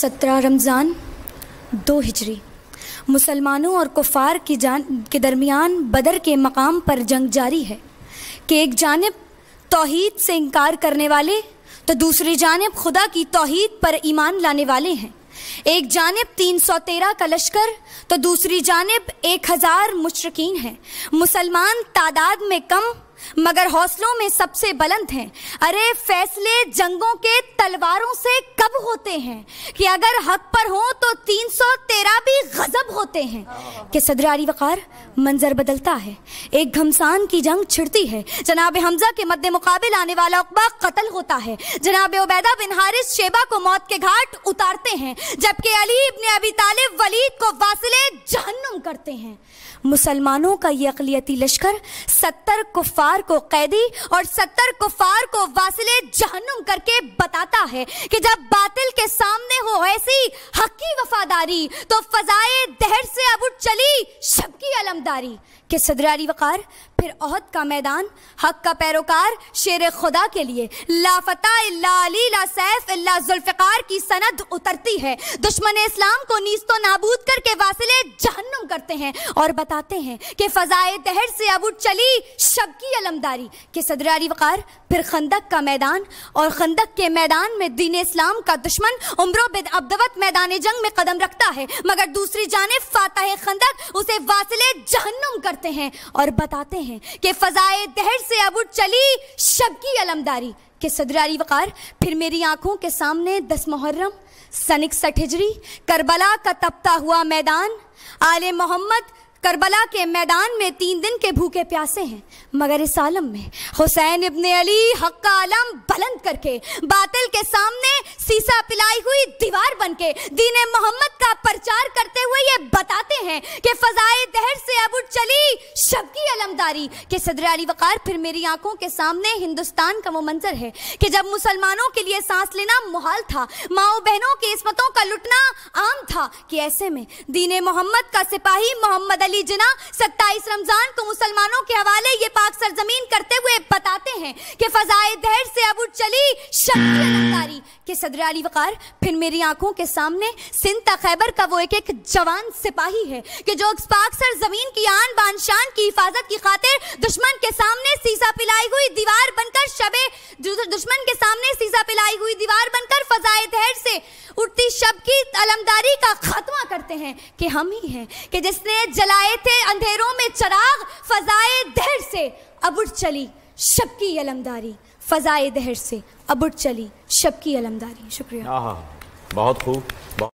17 रमज़ान 2 हिजरी मुसलमानों और कुफ़ार के दरमियान बदर के मकाम पर जंग जारी है कि एक जानिब तौहीद से इनकार करने वाले तो दूसरी जानिब खुदा की तौहीद पर ईमान लाने वाले हैं। एक जानिब 313 का लश्कर तो दूसरी जानिब 1000 मुशरिकीन हैं। मुसलमान तादाद में कम मगर हौसलों में सबसे बुलंद हैं। अरे फैसले जंगों के तलवारों से कब होते हैं कि अगर हक पर हो तो 313 भी गजब होते हैं कि सदरारी वक़ार मंजर बदलता है। एक घमसान की जंग छिड़ती है। जनाब हमजा के मद्दे मुकाबिल आने वाला उक़बा कत्ल होता है। जनाब उबैदा बिन हारिस शेबा को मौत के घाट उतारते हैं, जबकि अली इब्न अबी तालिब वलीद को वासिले जहन्नुम करते हैं। मुसलमानों का ये अक़लियती लश्कर 70 कुफ़ार को कैदी और 70 कुफ़ार को वासिले जहन्नुम करके बताता है कि जब बातिल के सामने हो ऐसी हक की वफादारी तो फ़ज़ाए दहर से अब उठ चली शब की अलमदारी कि सदरारी वक़ार फिर ओहद का मैदान हक का पैरोकार शेर खुदा के लिए लाफता इल्ला अली ला सैफ इल्ला जुल्फ़िकार की सनद उतरती है। दुश्मन इस्लाम को नीस्तो नाबूद करके वासिले जहन्नुम करते हैं और बताते हैं कि फ़ज़ाए दहर से अब उठ चली शब की अलमदारी कि सदरारी वक़ार फिर खंदक का मैदान और खंदक के मैदान में दीन इस्लाम का दुश्मन उम्रो बिन अब्दवत मैदान जंग में कदम रखता है, मगर दूसरी जानिब फातह खंदक उसे वासिले जहन्नुम करते हैं और बताते हैं कि फ़ज़ाए दहर से अब उठ चली शब की अलमदारी कि सदरारी वक़ार फिर मेरी आंखों के सामने 10 मुहर्रम सन 61 हिजरी करबला का तपता हुआ मैदान। आले मोहम्मद करबला के मैदान में 3 दिन के भूखे प्यासे हैं, मगर इस आलम में हुसैन इब्न अली हक का आलम बुलंद करके बातिल के सामने सीसा पिलाई हुई दीवार बनके दीन मोहम्मद का प्रचार करते हुए ये बताते हैं कि फ़ज़ाए दहर से अब उठ चली शब की अलमदारी कि सदरारी वक़ार फिर मेरी आंखों के सामने हिंदुस्तान का वो मंजर है कि जब मुसलमानों के लिए सांस लेना मुहाल था, माओ बहनों की इस्मतों का लुटना आम था कि ऐसे में दीन मोहम्मद का सिपाही मोहम्मद अली जिना 27 रमज़ान को मुसलमानों के हवाले ये पाक सरजमीन करते हुए बताते हैं कि फ़ज़ाए दहर से अब उठ चली शब की अलमदारी कि सदरारी वक़ार फिर मेरी आंखों के सामने सिंध खैबर का वो एक जवान सिपाही है कि जो पाक सरजमीन की आन बान शान की हिफाजत की खातिर दुश्मन के सामने सीसा पिलाई हुई दीवार बनकर फ़ज़ाए दहर से उठती शब की अलमदारी का खात्मा करते हैं कि हम ही हैं कि जिसने जलाए थे अंधेरों में चिराग फ़ज़ाए दहर से अब उठ चली शब की अलमदारी। फ़ज़ाए दहर से अब उठ चली शब की अलमदारी। शुक्रिया। बहुत खूब।